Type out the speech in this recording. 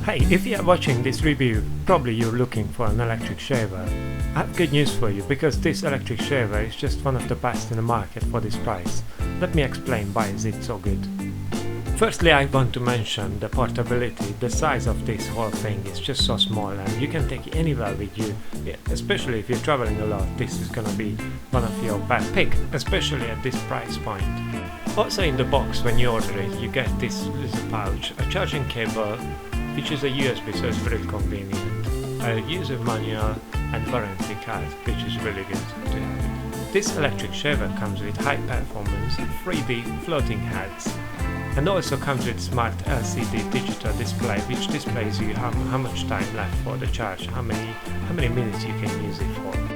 Hey, if you are watching this review, probably you're looking for an electric shaver. I have good news for you, because this electric shaver is just one of the best in the market for this price. Let me explain why is it so good. Firstly, I want to mention the portability. The size of this whole thing is just so small and you can take it anywhere with you. Yeah, especially if you're traveling a lot, this is gonna be one of your best pick, especially at this price point. Also in the box, when you order it, you get this little pouch, a charging cable, which is a USB, so it's very convenient, a user manual and warranty card, which is really good to have. This electric shaver comes with high performance 3D floating heads, and also comes with smart LCD digital display, which displays you how much time left for the charge, how many minutes you can use it for.